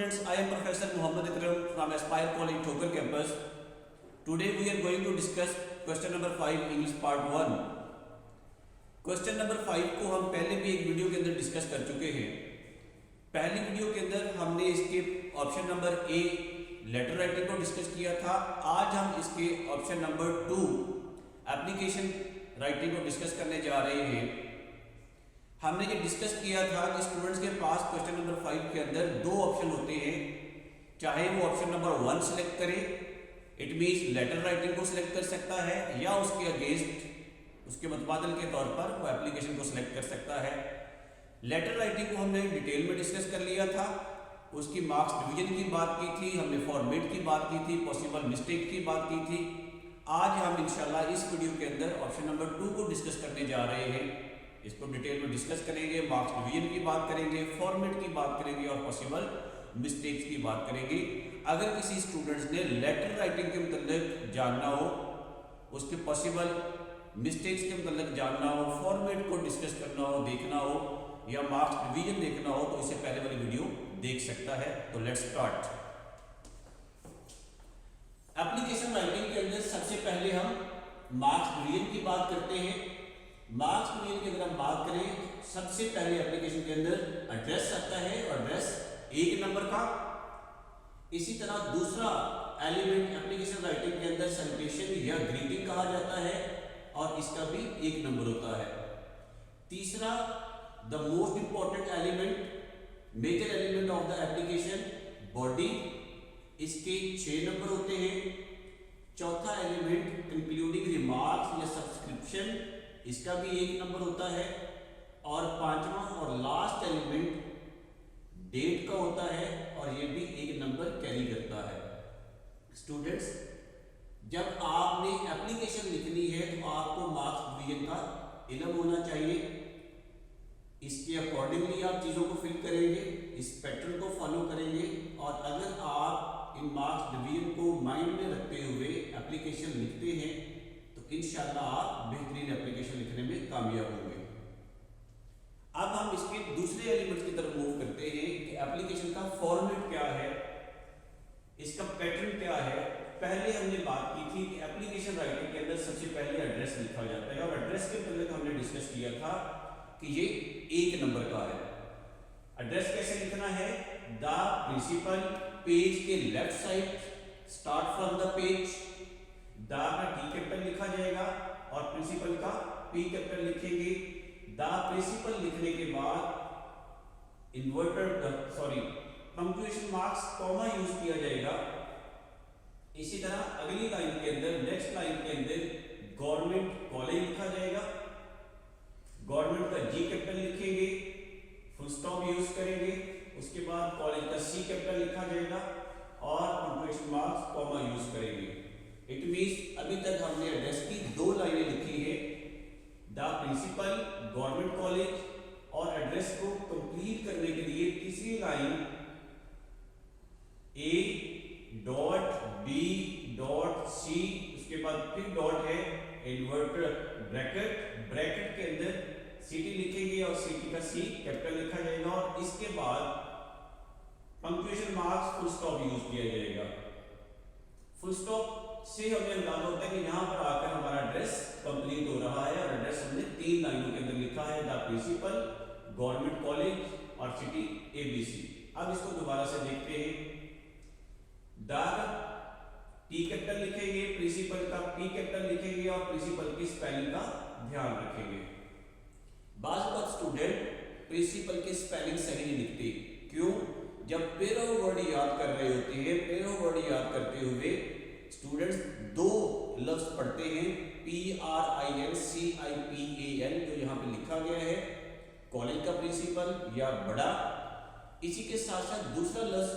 students, I am Professor Muhammad Ikram from Aspire College Thokar campus. Today we are going to discuss question number 5 English part 1. Question number 5 को हम पहले भी एक video के अंदर discuss कर चुके हैं। पहली वीडियो के अंदर हमने इसके option number A letter writing को डिस्कस किया था। आज हम इसके ऑप्शन नंबर 2 एप्लीकेशन राइटिंग को डिस्कस करने जा रहे हैं। हमने ये डिस्कस किया था कि स्टूडेंट्स के पास क्वेश्चन नंबर 5 के अंदर दो ऑप्शन होते हैं, चाहे वो ऑप्शन नंबर 1 सेलेक्ट करे, इट मीन्स लेटर राइटिंग को सिलेक्ट कर सकता है, या उसके अगेंस्ट उसके मुतबादल के तौर पर वो एप्लीकेशन को सिलेक्ट कर सकता है। लेटर राइटिंग को हमने डिटेल में डिस्कस कर लिया था, उसकी मार्क्स डिवीजन की बात की थी, हमने फॉर्मेट की बात की थी, पॉसिबल मिस्टेक की बात की थी। आज हम इंशाल्लाह इस वीडियो के अंदर ऑप्शन नंबर 2 को डिस्कस करने जा रहे हैं। इसको डिटेल में डिस्कस करेंगे, मार्क्स डिवीजन की बात करेंगे, फॉर्मेट की बात करेंगे और पॉसिबल मिस्टेक्स की बात करेंगे। अगर किसी स्टूडेंट्स ने लेटर राइटिंग के मतलब जानना हो, उसके पॉसिबल मिस्टेक्स के मतलब जानना हो, फॉर्मेट को डिस्कस करना हो, देखना हो, या मार्क्स डिवीजन देखना हो, तो इससे पहले वाली वीडियो देख सकता है। तो लेट्स स्टार्ट। एप्लीकेशन राइटिंग के अंदर सबसे पहले हम मार्क्स डिवीजन की बात करते हैं। मार्क्स डिवीजन की अगर हम बात करें, सबसे पहले एप्लीकेशन के अंदर एड्रेस आता है, और एड्रेस 1 नंबर का। इसी तरह दूसरा एलिमेंट एप्लीकेशन राइटिंग के अंदर सैल्यूटेशन या ग्रीटिंग कहा जाता है, और इसका भी 1 नंबर होता है। तीसरा the most important element, major element of the application body, इसके 6 नंबर होते हैं। चौथा एलिमेंट इंक्लूडिंग रिमार्क्स या सब्सक्रिप्शन, इसका भी 1 नंबर होता है। और पांचवा और लास्ट एलिमेंट डेट का होता है, और ये भी 1 नंबर कैरी करता है। स्टूडेंट्स, जब आपने एप्लीकेशन लिखनी है तो आपको मार्क्स डिवीजन का इल्म होना चाहिए। इसके अकॉर्डिंगली आप चीज़ों को फिल करेंगे, इस पैटर्न को फॉलो करेंगे, और अगर आप इन मार्क्स डिवीजन को माइंड में रखते हुए एप्लीकेशन लिखते हैं तो इंशाल्लाह आप बेहतरीन एप्लीकेशन लिखने में कामयाब होंगे। अब हम इसके दूसरे एलिमेंट्स की तरफ मूव करते हैं कि एप्लीकेशन का फॉर्मेट क्या है, इसका पैटर्न क्या है। पहले हमने बात की थी कि एप्लीकेशन राइटिंग के अंदर सबसे पहले एड्रेस लिखा जाता है, और एड्रेस के मतलब हमने डिस्कस किया था कि ये 1 नंबर का है। एड्रेस कैसे लिखना है? द प्रिंसिपल, पेज के left side, start from the page. The का टी कैपिटल लिखा जाएगा और प्रिंसिपल का पी कैपिटल लिखेंगे। द प्रिंसिपल लिखने के बाद पंक्चुएशन मार्क्स कॉमा यूज किया जाएगा। इसी तरह अगली लाइन के अंदर, नेक्स्ट लाइन के अंदर गवर्नमेंट कॉलेज लिखा जाएगा, गवर्नमेंट का जी कैपिटल लिखेंगे, फुल स्टॉप यूज करेंगे, उसके बाद कॉलेज का सी कैपिटल लिखा जाएगा और पंक्चुएशन मार्क्स कॉमा यूज करेंगे। इट मींस अभी तक हमने एड्रेस की 2 लाइनें लिखी है, द प्रिंसिपल, गवर्नमेंट कॉलेज, और एड्रेस को कंप्लीट करने के लिए तीसरी line A dot B dot C, उसके बाद फिर डॉट है, इन्वर्टर ब्रैकेट, ब्रैकेट के अंदर सिटी लिखेंगे और सिटी का C कैपिटल लिखा जाएगा, और इसके बाद punctuation marks full stop use किया जाएगा। फुल स्टॉप से हमें अंदाजा होता है कि यहाँ पर आकर हमारा एड्रेस कंप्लीट हो रहा है, और एड्रेस हमने 3 लाइनों के अंदर लिखा है, द प्रिंसिपल, गवर्नमेंट कॉलेज और सिटी ABC। अब इसको दोबारा से देखते हैं। द टी कैपिटल लिखेंगे, प्रिंसिपल का पी कैपिटल लिखेंगे, और प्रिंसिपल की स्पेलिंग का ध्यान रखेंगे। बाज़ वक्त स्टूडेंट प्रिंसिपल की स्पेलिंग सही नहीं लिखते। क्यों? जब पेरो वर्ड याद कर रहे होते हैं, पेरो वर्ड याद करते हुए स्टूडेंट्स 2 लफ्ज पढ़ते हैं, PRINCIPAL, जो यहाँ पे लिखा गया है, कॉलेज का प्रिंसिपल या बड़ा। इसी के साथ साथ दूसरा लफ्ज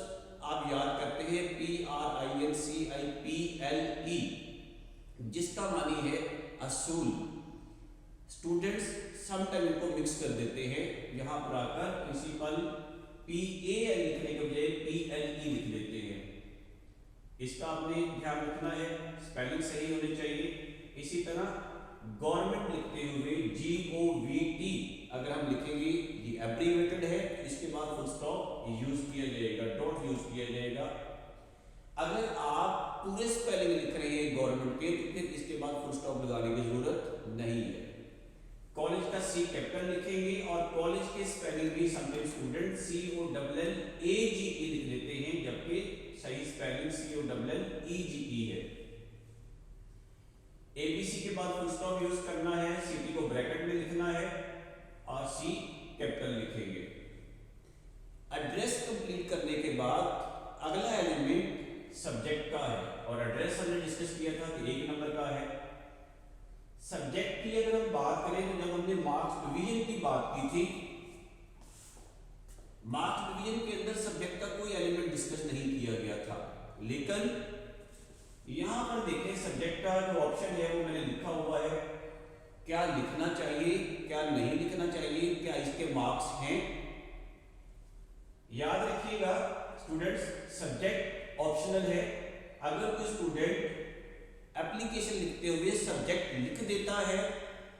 आप याद करते हैं PRINCIPLE, जिसका मानी है असूल। स्टूडेंट्स समटाइम इनको मिक्स कर देते हैं, यहाँ पर आकर प्रिंसिपल PAL लिखने के बजाय PLE लिख देते हैं। इसका आपने ध्यान रखना है, स्पेलिंग सही होनी चाहिए। इसी तरह गवर्नमेंट लिखते हुए GOVT अगर हम लिखेंगे ये एब्रीवेटेड है, इसके बाद फुल स्टॉप यूज किया जाएगा, डॉट यूज किया जाएगा। अगर आप पूरे स्पेलिंग लिख रहे हैं गवर्नमेंट के, तो फिर इसके बाद फुल स्टॉप लगाने की जरूरत नहीं है। कॉलेज का सी कैपिटल लिखेंगे और कॉलेज के स्पेलिंग भी समटाइम्स स्टूडेंट COLLAGE लिख देते हैं, जबकि सही स्पेलिंग COLLEGE है। ABC के बाद फुल स्टॉप यूज करना है, सिटी को ब्रैकेट में लिखना है और C कैपिटल लिखेंगे। एड्रेस कंप्लीट करने के बाद अगला एलिमेंट सब्जेक्ट का है, और एड्रेस हमने डिस्कस किया था कि 1 नंबर का है। सब्जेक्ट की अगर हम बात करें तो जब हमने मार्क्स डिवीजन की बात की थी, मार्क्स डिवीजन के अंदर सब्जेक्ट का कोई एलिमेंट डिस्कस नहीं किया गया था, लेकिन यहां पर देखें सब्जेक्ट का जो ऑप्शन है वो मैंने लिखा हुआ है। क्या लिखना चाहिए, क्या नहीं लिखना चाहिए, क्या इसके मार्क्स हैं? याद रखिएगा स्टूडेंट्स, सब्जेक्ट ऑप्शनल है। अगर कोई स्टूडेंट एप्लीकेशन लिखते हुए सब्जेक्ट लिख देता है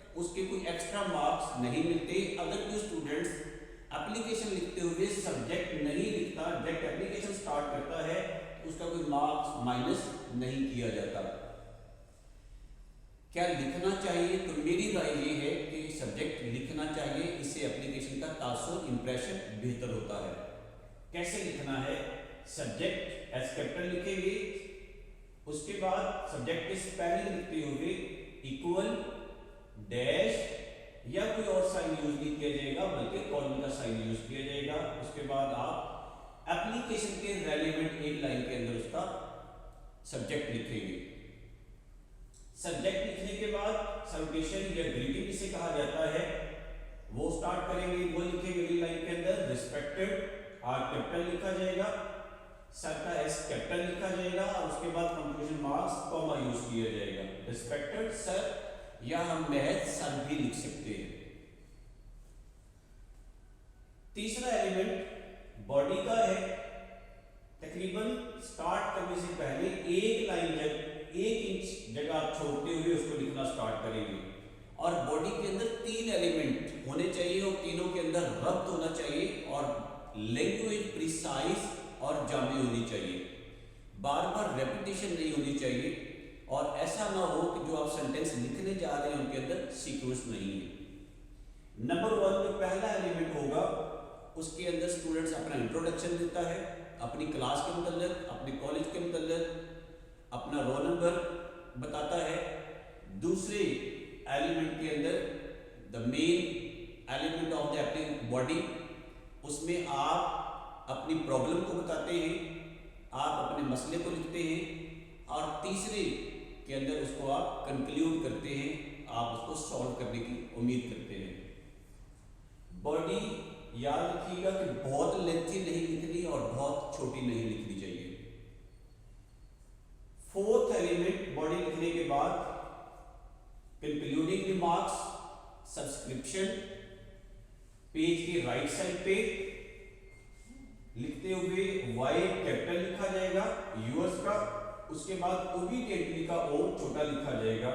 तो उसके कोई एक्स्ट्रा मार्क्स नहीं मिलते। अगर कोई स्टूडेंट्स एप्लीकेशन लिखते हुए सब्जेक्ट नहीं लिखता, डायरेक्ट एप्लीकेशन स्टार्ट करता है, तो उसका कोई मार्क्स माइनस नहीं किया जाता। क्या लिखना चाहिए? तो मेरी राय ये है कि सब्जेक्ट लिखना चाहिए, इससे एप्लीकेशन का तासुर इंप्रेशन बेहतर होता है। कैसे लिखना है? सब्जेक्ट एस कैपिटल लिखेंगे, उसके बाद सब्जेक्ट के स्पेलिंग लिखते हुए इक्वल, डैश या कोई और साइन यूज नहीं किया जाएगा, बल्कि कॉलन का साइन यूज किया जाएगा। उसके बाद आप एप्लीकेशन के रेलेवेंट एक लाइन के अंदर उसका सब्जेक्ट लिखेंगे। सब्जेक्ट लिखने के बाद सैल्यूटेशन या ग्रीटिंग इसे कहा जाता है, वो स्टार्ट करेंगे, वो लिखेंगे अगली लाइन के अंदर। रिस्पेक्टेड आर कैपिटल लिखा जाएगा, सर का एस कैपिटल लिखा जाएगा और उसके बाद कंक्लूजन मार्क्स कॉमा यूज किया जाएगा। रिस्पेक्टेड सर, या हम महज सर भी लिख सकते हैं। तीसरा एलिमेंट बॉडी का है। तकरीबन स्टार्ट करने से पहले एक लाइन जब 1 इंच जगह आप छोड़ते हुए उसको लिखना स्टार्ट करेंगे। और बॉडी के अंदर 3 एलिमेंट होने चाहिए और तीनों के अंदर रब्त होना चाहिए और लैंग्वेज प्रिसाइज और जामी होनी चाहिए, बार बार रेपिटेशन नहीं होनी चाहिए, और ऐसा ना हो कि जो आप सेंटेंस लिखने जा रहे हैं उनके अंदर सीक्वेंस नहीं है। नंबर 1 जो पहला एलिमेंट होगा उसके अंदर स्टूडेंट्स अपना इंट्रोडक्शन देता है, अपनी क्लास के मतलब, अपने कॉलेज के मतलब, अपना रोल नंबर बताता है। दूसरे एलिमेंट के अंदर the main element of the body, उसमें आप अपनी प्रॉब्लम को बताते हैं, आप अपने मसले को लिखते हैं, और तीसरे के अंदर उसको आप कंक्लूड करते हैं, आप उसको सॉल्व करने की उम्मीद करते हैं। बॉडी याद रखिएगा कि बहुत लेंथी नहीं लिखनी और बहुत छोटी नहीं लिखनी चाहिए। 4th एलिमेंट बॉडी लिखने के बाद कंक्लूडिंग रिमार्क्स, सब्सक्रिप्शन, पेज के राइट साइड पे लिखते हुए वाई कैपिटल लिखा जाएगा यूएस का, उसके बाद ओबीडिएंटली का ओ छोटा लिखा जाएगा।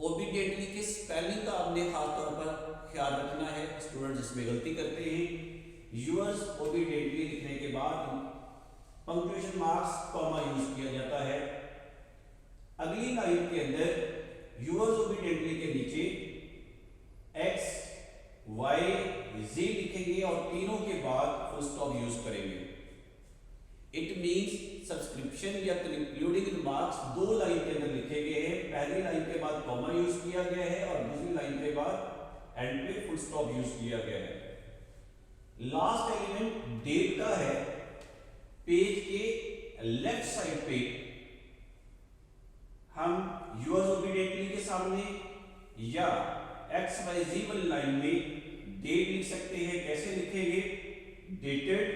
ओबीडिएंटली के स्पेलिंग का आपने खास तौर पर ख्याल रखना है, स्टूडेंट्स इसमें गलती करते हैं। यूएस ओबीडिएंटली लिखने के बाद पंक्चुएशन मार्क्स कॉमा यूज किया जाता है। अगली लाइन के अंदर यूएस ओबीडिएंटली के नीचे एक्स वाई जी लिखेंगे और तीनों के बाद फुल स्टॉप यूज करेंगे। इट मींस सब्सक्रिप्शन या कंक्लूडिंग रिमार्क्स 2 लाइन के अंदर लिखे गए हैं, पहली लाइन के बाद कॉमा यूज किया गया है और दूसरी लाइन के बाद एंड पे फुल स्टॉप यूज किया गया है। लास्ट एलिमेंट डेट का है। पेज के लेफ्ट साइड पे हम यूएस ओबीडिएंटली के सामने या एक्स वाई जी वाली लाइन में डेट लिख सकते हैं। कैसे लिखेंगे? डेटेड,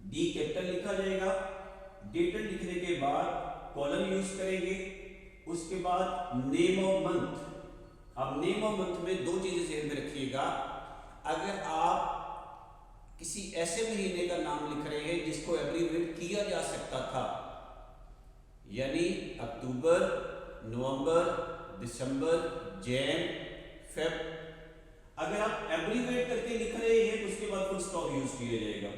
डी कैपिटल लिखा जाएगा। डेटेड लिखने के बाद कॉलन यूज करेंगे, उसके बाद नेम ऑफ मंथ। अब नेम ऑफ मंथ में 2 चीजें ध्यान में रखिएगा। अगर आप किसी ऐसे महीने का नाम लिख रहे हैं जिसको एब्रीविएट किया जा सकता था, यानी अक्टूबर, नवंबर, दिसंबर, जैन, फेब, अगर आप एब्रीवेट करके लिख रहे हैं तो उसके बाद फुल स्टॉप यूज किया जाएगा।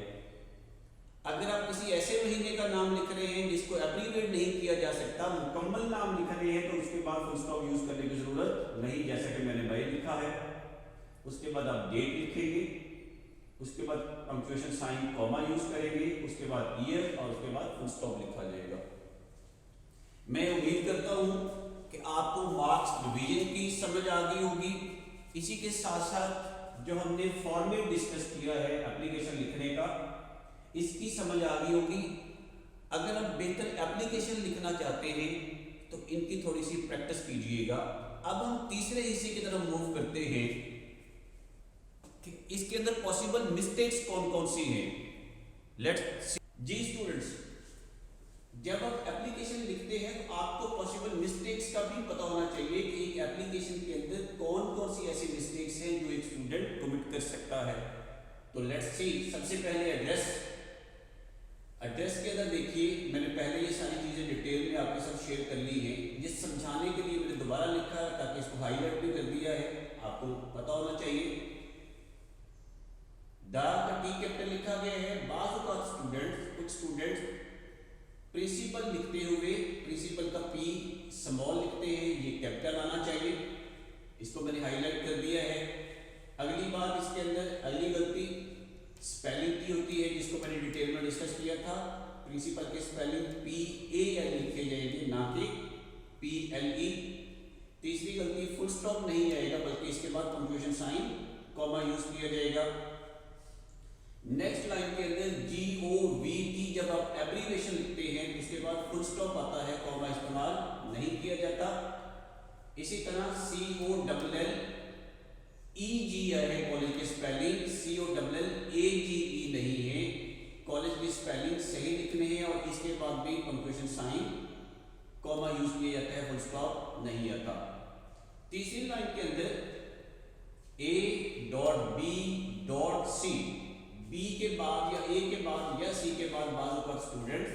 अगर आप किसी ऐसे महीने का नाम लिख रहे हैं जिसको एब्रीवेट नहीं किया जा सकता, मुकम्मल नाम लिख रहे हैं, तो उसके बाद फुल स्टॉप यूज करने की जरूरत नहीं, जैसा कि मैंने भाई लिखा है। उसके बाद आप डेट लिखेंगे, उसके बाद पंक्चुएशन साइन कॉमा यूज करेंगे, उसके बाद ईयर और उसके बाद फुल स्टॉप लिखा जाएगा। मैं उम्मीद करता हूं कि आपको मार्क्स डिवीजन की समझ आ गई होगी। इसी के साथ साथ जो हमने फॉर्मेट डिस्कस किया है एप्लीकेशन लिखने का, इसकी समझ आ गई होगी। अगर आप बेहतर एप्लीकेशन लिखना चाहते हैं तो इनकी थोड़ी सी प्रैक्टिस कीजिएगा। अब हम तीसरे हिस्से की तरफ मूव करते हैं कि इसके अंदर पॉसिबल मिस्टेक्स कौन कौन सी हैं। लेट्स जी स्टूडेंट्स, जब आप एप्लीकेशन लिखते हैं तो आपको पॉसिबल मिस्टेक्स का भी पता होना चाहिए कि एक एप्लीकेशन के अंदर कौन कौन सी ऐसी मिस्टेक्स हैं जो एक स्टूडेंट कमिट कर सकता है। तो लेट्स सी, सबसे पहले एड्रेस के अंदर देखिए, मैंने पहले ये सारी चीज़ें डिटेल में आपके साथ शेयर कर ली है। ये समझाने के लिए मैंने दोबारा लिखा है ताकि इसको हाईलाइट भी कर दिया है, आपको पता होना चाहिए। द का टी कैपिटल लिखा गया है। बाज़ कुछ स्टूडेंट्स प्रिंसिपल लिखते हुए प्रिंसिपल का पी स्मॉल लिखते हैं, ये कैपिटल आना चाहिए, इसको मैंने हाईलाइट कर दिया है। अगली बात इसके अंदर, अगली गलती स्पेलिंग की होती है, जिसको मैंने डिटेल में डिस्कस किया था। प्रिंसिपल के स्पेलिंग PAL लिखे जाएंगे, ना कि PLE। तीसरी गलती, फुल स्टॉप नहीं आएगा बल्कि इसके बाद पंक्चुएशन साइन कॉमा यूज किया जाएगा। नेक्स्ट लाइन के अंदर GOVT जब आप एब्रीविएशन लिखते हैं तो उसके बाद फुल स्टॉप आता है, कॉमा इस्तेमाल नहीं किया जाता। इसी तरह COLLEGE है कॉलेज की स्पेलिंग, COLLAGE नहीं है। कॉलेज की स्पेलिंग सही लिखने हैं और इसके बाद भी पंक्चुएशन साइन कॉमा यूज किया जाता है, फुल स्टॉप नहीं आता। तीसरी लाइन के अंदर A.B.C, B के बाद या A के बाद या C के बाद बाजू पर स्टूडेंट्स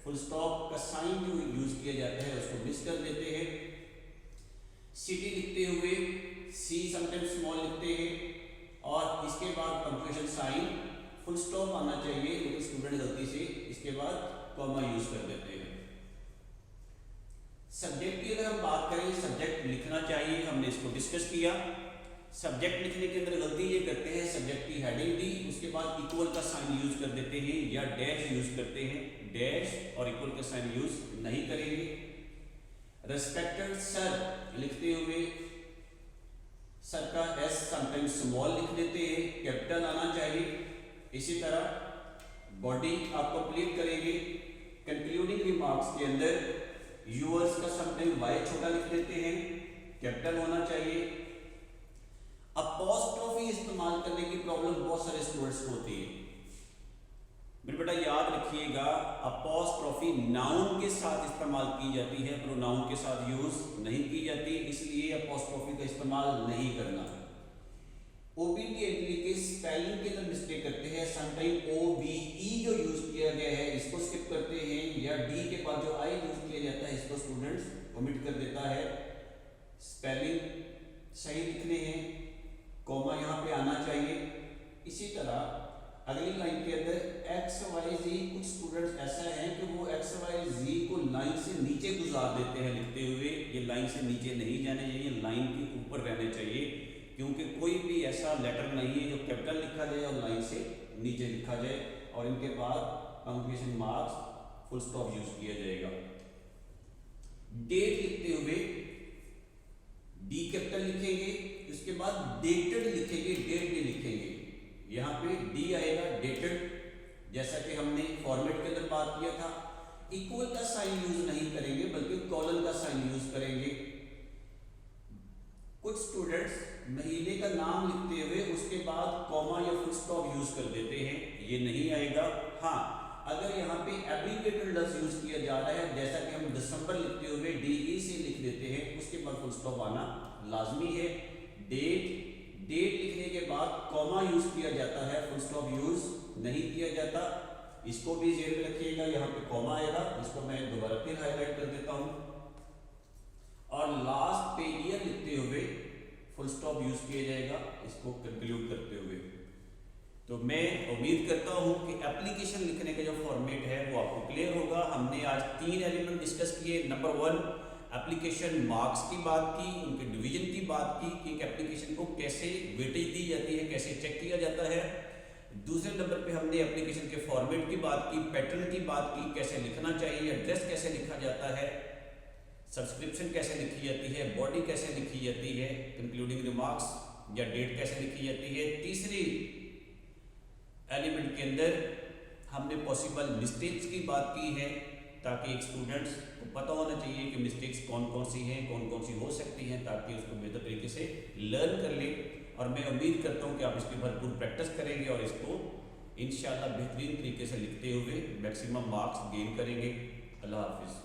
फुल स्टॉप का साइन जो यूज किया जाता है उसको मिस कर देते हैं। सिटी लिखते हुए C समटाइम्स स्मॉल लिखते हैं और इसके बाद पंक्चुएशन साइन फुल स्टॉप आना चाहिए, लेकिन स्टूडेंट गलती से इसके बाद कॉमा यूज कर देते हैं। सब्जेक्ट की अगर हम बात करें, सब्जेक्ट लिखना चाहिए, हमने इसको डिस्कस किया। सब्जेक्ट लिखने के अंदर गलती ये करते हैं, सब्जेक्ट की हेडिंग दी, उसके बाद इक्वल का साइन यूज कर देते हैं या डैश यूज करते हैं। डैश और इक्वल का साइन यूज नहीं करेंगे। रेस्पेक्टेड सर लिखते हुए सर का S समटाइम्स स्मॉल लिख देते हैं, कैपिटल आना चाहिए। इसी तरह बॉडी आप कंप्लीट करेंगे। कंक्लूडिंग रिमार्क्स के अंदर यूअर्स का समटाइम Y छोटा लिख देते हैं, कैपिटल होना चाहिए। अपॉस्ट्रोफी इस्तेमाल करने की प्रॉब्लम बहुत सारे स्टूडेंट्स को होती है। मेरे बेटा याद रखिएगा, अपॉस्ट्रोफी नाउन के साथ इस्तेमाल की जाती है, प्रोनाउन के साथ यूज नहीं की जाती, इसलिए अपॉस्ट्रोफी का इस्तेमाल नहीं करना। ओबीडिएंटली के स्पेलिंग के अंदर मिस्टेक करते हैं, समटाइम OBE जो यूज किया गया है इसको स्किप करते हैं, या D के बाद जो I यूज किया जाता है इसको स्टूडेंट्स ओमिट कर देता है। स्पेलिंग सही लिखने हैं, कॉमा यहाँ पे आना चाहिए। इसी तरह अगली लाइन के अंदर XYZ, कुछ स्टूडेंट्स ऐसा है कि वो XYZ को लाइन से नीचे गुजार देते हैं लिखते हुए, ये लाइन से नीचे नहीं जाने चाहिए, लाइन के ऊपर रहने चाहिए, क्योंकि कोई भी ऐसा लेटर नहीं है जो कैपिटल लिखा जाए और लाइन से नीचे लिखा जाए, और इनके बाद punctuation marks full stop use किया जाएगा। डेट लिखते हुए D कैपिटल लिखेंगे, उसके बाद डेटेड लिखेंगे, डेट नहीं लिखेंगे, यहाँ पे D आएगा डेटेड, जैसा कि हमने फॉर्मेट के अंदर बात किया था। इक्वल का साइन यूज नहीं करेंगे बल्कि कॉलन का साइन यूज करेंगे। कुछ स्टूडेंट्स महीने का नाम लिखते हुए उसके बाद कॉमा या फुल स्टॉप यूज कर देते हैं, ये नहीं आएगा। हाँ, अगर यहाँ पे एब्रीविएटेड लफ्ज यूज किया जा रहा है, जैसा कि हम दिसंबर लिखते हुए DE से लिख देते हैं, उसके बाद फुल स्टॉप आना लाजमी है। डेट लिखने के बाद कॉमा यूज किया जाता है, फुल स्टॉप यूज नहीं किया जाता, इसको भी जेल में रखिएगा, यहाँ पे कॉमा आएगा, इसको मैं दोबारा फिर हाईलाइट कर देता हूँ। और लास्ट पे ईयर लिखते हुए फुल स्टॉप यूज़ किया जाएगा इसको कंक्लूड करते हुए। तो मैं उम्मीद करता हूँ कि एप्लीकेशन लिखने का जो फॉर्मेट है वो आपको क्लियर होगा। हमने आज 3 एलिमेंट डिस्कस किए। नंबर 1 एप्लीकेशन मार्क्स की बात की, उनके डिवीजन की बात की कि एक एप्लीकेशन को कैसे वेटेज दी जाती है, कैसे चेक किया जाता है। दूसरे नंबर पे हमने एप्लीकेशन के फॉर्मेट की बात की, पैटर्न की बात की, कैसे लिखना चाहिए, एड्रेस कैसे लिखा जाता है, सब्सक्रिप्शन कैसे लिखी जाती है, बॉडी कैसे लिखी जाती है, कंक्लूडिंग रिमार्क्स या डेट कैसे लिखी जाती है। तीसरी एलिमेंट के अंदर हमने पॉसिबल मिस्टेक्स की बात की है ताकि एक स्टूडेंट्स को पता होना चाहिए कि मिस्टेक्स कौन कौन सी हैं, कौन कौन सी हो सकती हैं, ताकि उसको बेहतर तरीके से लर्न कर ले। और मैं उम्मीद करता हूँ कि आप इसकी भरपूर प्रैक्टिस करेंगे और इसको इंशाल्लाह बेहतरीन तरीके से लिखते हुए मैक्सिमम मार्क्स गेन करेंगे। अल्लाह हाफिज़।